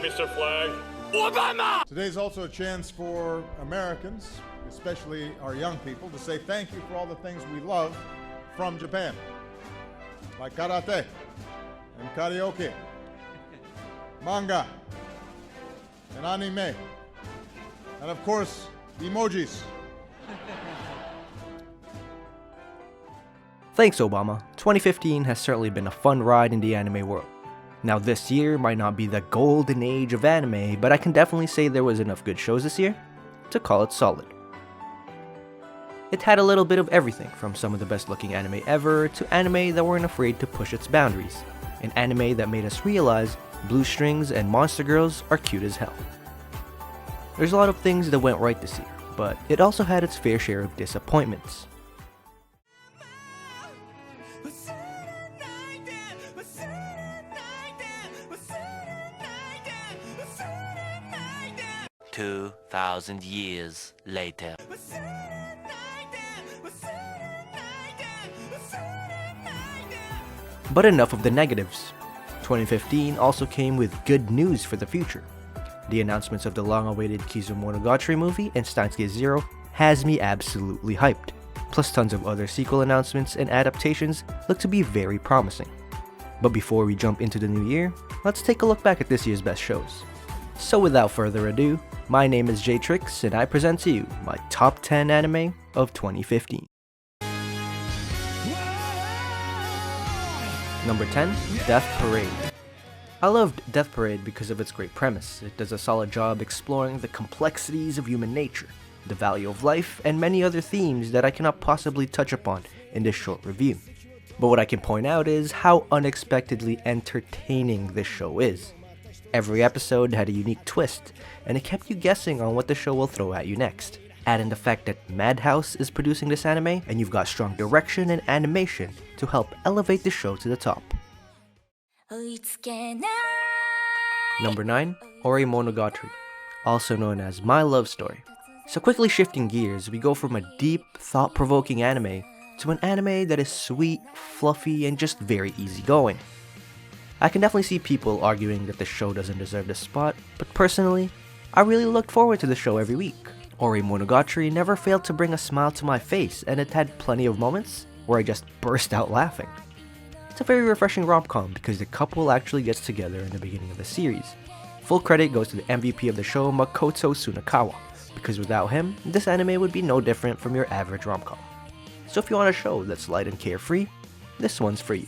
Mr. Flag. Today's also a chance for Americans, especially our young people, to say thank you for all the things we love from Japan, like karate and karaoke, manga and anime, and of course, emojis. Thanks, Obama. 2015 has certainly been a fun ride in the anime world. Now, this year might not be the golden age of anime, but I can definitely say there was enough good shows this year to call it solid. It had a little bit of everything, from some of the best looking anime ever to anime that weren't afraid to push its boundaries, an anime that made us realize blue strings and monster girls are cute as hell. There's a lot of things that went right this year, but it also had its fair share of disappointments. "2,000 years later." But enough of the negatives. 2015 also came with good news for the future. The announcements of the long-awaited Kizumonogatari movie and Steins Gate Zero has me absolutely hyped. Plus tons of other sequel announcements and adaptations look to be very promising. But before we jump into the new year, let's take a look back at this year's best shows. So without further ado, my name is JTricks and I present to you my top 10 anime of 2015. Number 10, Death Parade. I loved Death Parade because of its great premise. It does a solid job exploring the complexities of human nature, the value of life, and many other themes that I cannot possibly touch upon in this short review. But what I can point out is how unexpectedly entertaining this show is. Every episode had a unique twist, and it kept you guessing on what the show will throw at you next. Add in the fact that Madhouse is producing this anime, and you've got strong direction and animation to help elevate the show to the top. Number 9, Owarimonogatari, also known as My Love Story. So quickly shifting gears, we go from a deep, thought-provoking anime to an anime that is sweet, fluffy, and just very easygoing. I can definitely see people arguing that the show doesn't deserve this spot, but personally, I really looked forward to the show every week. Owarimonogatari never failed to bring a smile to my face, and it had plenty of moments where I just burst out laughing. It's a very refreshing rom-com because the couple actually gets together in the beginning of the series. Full credit goes to the MVP of the show, Makoto Tsunakawa, because without him, this anime would be no different from your average rom-com. So if you want a show that's light and carefree, this one's for you.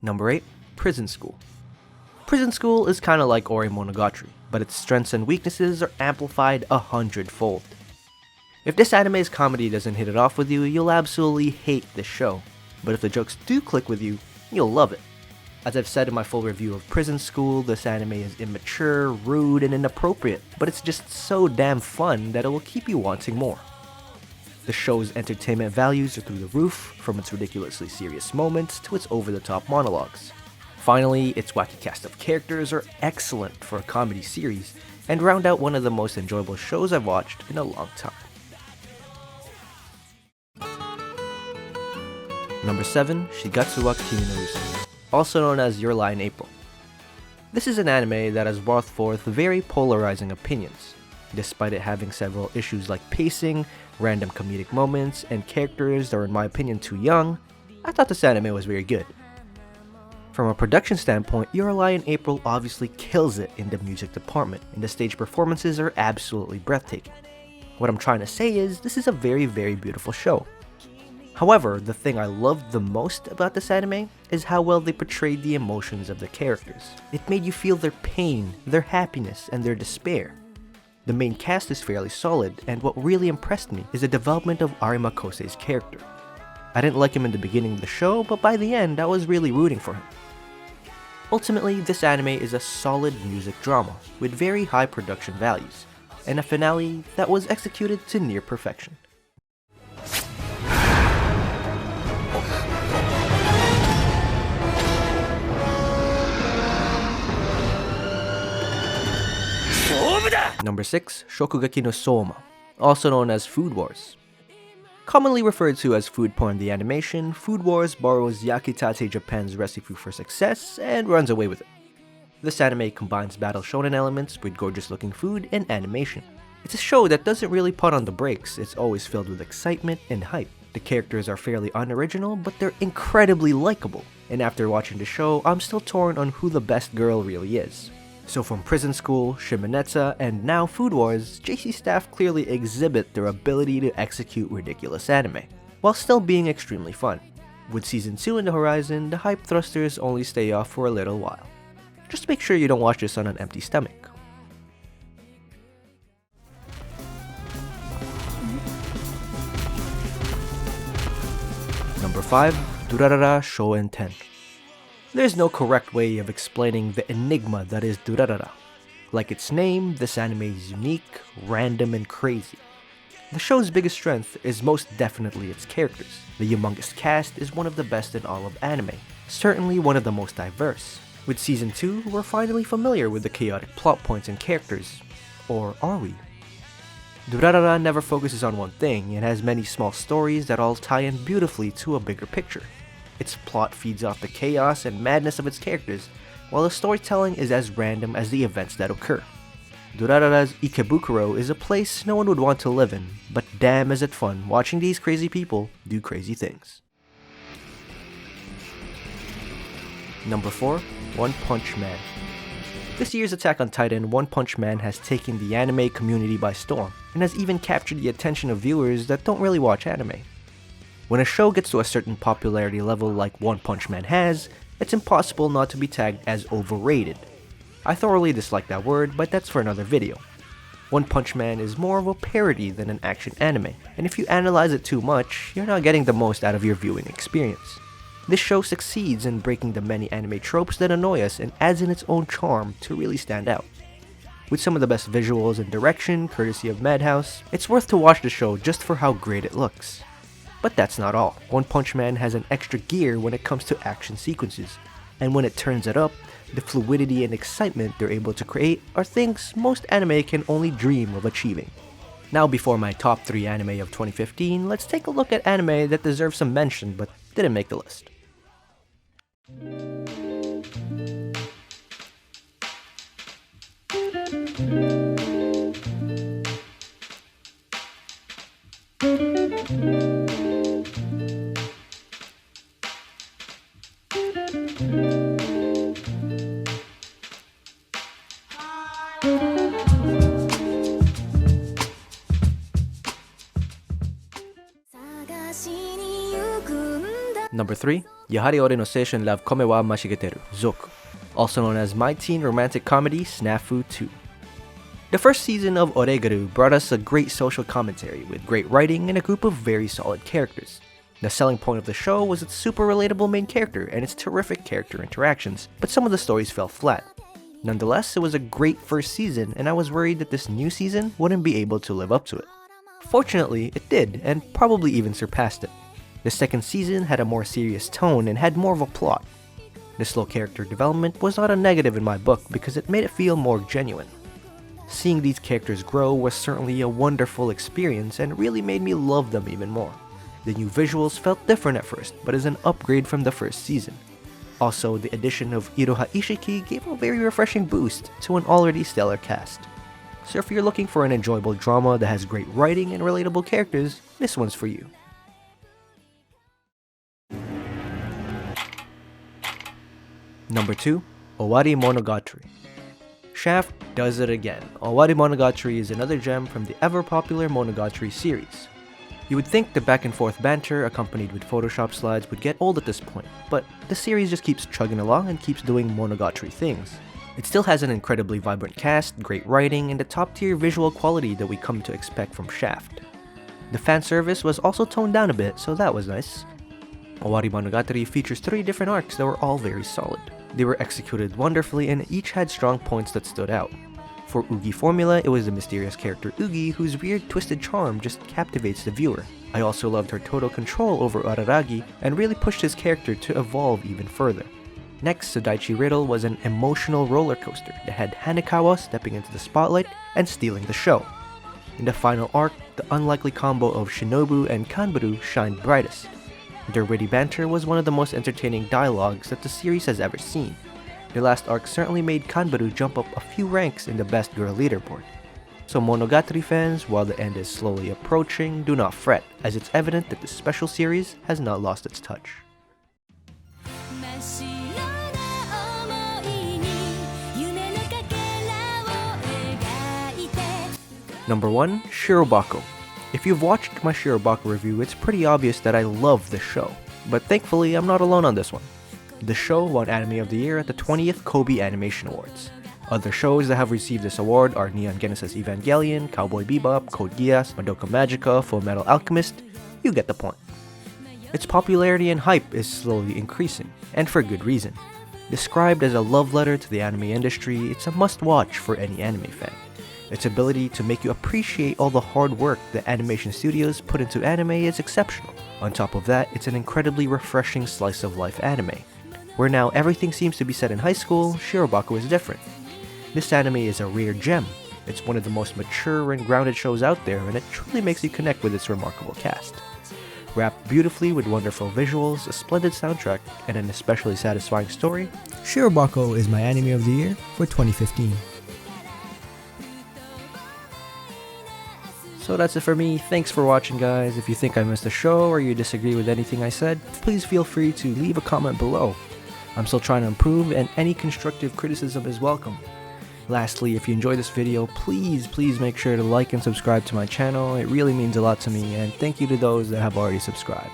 Number 8, Prison School. Prison School is kinda like Owarimonogatari, but its strengths and weaknesses are amplified 100-fold. If this anime's comedy doesn't hit it off with you, you'll absolutely hate this show. But if the jokes do click with you, you'll love it. As I've said in my full review of Prison School, this anime is immature, rude, and inappropriate, but it's just so damn fun that it will keep you wanting more. The show's entertainment values are through the roof, from its ridiculously serious moments to its over-the-top monologues. Finally, its wacky cast of characters are excellent for a comedy series, and round out one of the most enjoyable shows I've watched in a long time. Number 7, Shigatsu wa Kimi no Uso, also known as Your Lie in April. This is an anime that has brought forth very polarizing opinions. Despite it having several issues like pacing, random comedic moments, and characters that are in my opinion too young, I thought this anime was very good. From a production standpoint, Your Lie in April obviously kills it in the music department, and the stage performances are absolutely breathtaking. What I'm trying to say is, this is a very, very beautiful show. However, the thing I loved the most about this anime is how well they portrayed the emotions of the characters. It made you feel their pain, their happiness, and their despair. The main cast is fairly solid, and what really impressed me is the development of Arima Kosei's character. I didn't like him in the beginning of the show, but by the end I was really rooting for him. Ultimately, this anime is a solid music drama with very high production values, and a finale that was executed to near perfection. Number 6, Shokugeki no Souma. also known as Food Wars. Commonly referred to as food porn, the animation, Food Wars borrows Yakitate Japan's recipe for success and runs away with it. This anime combines battle shonen elements with gorgeous looking food and animation. It's a show that doesn't really put on the brakes, it's always filled with excitement and hype. The characters are fairly unoriginal, but they're incredibly likable. And after watching the show, I'm still torn on who the best girl really is. So from Prison School, Shimonetsa, and now Food Wars, JC staff clearly exhibit their ability to execute ridiculous anime, while still being extremely fun. With Season 2 in the horizon, the hype thrusters only stay off for a little while. Just make sure you don't watch this on an empty stomach. Number 5. Durarara Shouen Ten. There's no correct way of explaining the enigma that is Durarara. Like its name, this anime is unique, random, and crazy. The show's biggest strength is most definitely its characters. The humongous cast is one of the best in all of anime, certainly one of the most diverse. With Season 2, we're finally familiar with the chaotic plot points and characters. Or are we? Durarara never focuses on one thing, it has many small stories that all tie in beautifully to a bigger picture. Its plot feeds off the chaos and madness of its characters, while the storytelling is as random as the events that occur. Durarara's Ikebukuro is a place no one would want to live in, but damn is it fun watching these crazy people do crazy things. Number 4. One Punch Man. This year's Attack on Titan, One Punch Man has taken the anime community by storm, and has even captured the attention of viewers that don't really watch anime. When a show gets to a certain popularity level like One Punch Man has, it's impossible not to be tagged as overrated. I thoroughly dislike that word, but that's for another video. One Punch Man is more of a parody than an action anime, and if you analyze it too much, you're not getting the most out of your viewing experience. This show succeeds in breaking the many anime tropes that annoy us and adds in its own charm to really stand out. With some of the best visuals and direction, courtesy of Madhouse, it's worth to watch the show just for how great it looks. But that's not all. One Punch Man has an extra gear when it comes to action sequences, and when it turns it up, the fluidity and excitement they're able to create are things most anime can only dream of achieving. Now before my top 3 anime of 2015, let's take a look at anime that deserve some mention but didn't make the list. Number 3. Yahari ore no seishun love kome wa mashigeteru, Zoku, also known as My Teen Romantic Comedy Snafu 2. The first season of Oregaru brought us a great social commentary with great writing and a group of very solid characters. The selling point of the show was its super relatable main character and its terrific character interactions, but some of the stories fell flat. Nonetheless, it was a great first season and I was worried that this new season wouldn't be able to live up to it. Fortunately, it did, and probably even surpassed it. The second season had a more serious tone and had more of a plot. The slow character development was not a negative in my book because it made it feel more genuine. Seeing these characters grow was certainly a wonderful experience and really made me love them even more. The new visuals felt different at first, but is an upgrade from the first season. Also, the addition of Iroha Ishiki gave a very refreshing boost to an already stellar cast. So if you're looking for an enjoyable drama that has great writing and relatable characters, this one's for you. Number 2. Owarimonogatari. Shaft does it again. Owarimonogatari is another gem from the ever-popular Monogatari series. You would think the back-and-forth banter accompanied with Photoshop slides would get old at this point, but the series just keeps chugging along and keeps doing Monogatari things. It still has an incredibly vibrant cast, great writing, and the top-tier visual quality that we come to expect from Shaft. The fan service was also toned down a bit, so that was nice. Owarimonogatari features 3 different arcs that were all very solid. They were executed wonderfully and each had strong points that stood out. For Ugi formula, it was the mysterious character Ugi whose weird twisted charm just captivates the viewer. I also loved her total control over Araragi and really pushed his character to evolve even further. Next, Sodaichi Riddle was an emotional roller coaster that had Hanekawa stepping into the spotlight and stealing the show. In the final arc, the unlikely combo of Shinobu and Kanbaru shined brightest. Their witty banter was one of the most entertaining dialogues that the series has ever seen. Their last arc certainly made Kanbaru jump up a few ranks in the best girl leaderboard. So Monogatari fans, while the end is slowly approaching, do not fret, as it's evident that the special series has not lost its touch. Number 1. Shirobako. If you've watched my Shirobako review, it's pretty obvious that I love this show, but thankfully I'm not alone on this one. The show won Anime of the Year at the 20th Kobe Animation Awards. Other shows that have received this award are Neon Genesis Evangelion, Cowboy Bebop, Code Geass, Madoka Magica, Fullmetal Alchemist. You get the point. Its popularity and hype is slowly increasing, and for good reason. Described as a love letter to the anime industry, it's a must-watch for any anime fan. Its ability to make you appreciate all the hard work that animation studios put into anime is exceptional. On top of that, it's an incredibly refreshing slice of life anime. Where now everything seems to be set in high school, Shirobako is different. This anime is a rare gem. It's one of the most mature and grounded shows out there, and it truly makes you connect with its remarkable cast. Wrapped beautifully with wonderful visuals, a splendid soundtrack, and an especially satisfying story, Shirobako is my Anime of the Year for 2015. So that's it for me. Thanks for watching, guys. If you think I missed a show or you disagree with anything I said, please feel free to leave a comment below. I'm still trying to improve, and any constructive criticism is welcome. Lastly, if you enjoyed this video, please make sure to like and subscribe to my channel. It really means a lot to me, and thank you to those that have already subscribed.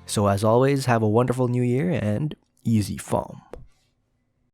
So as always, have a wonderful new year and easy foam.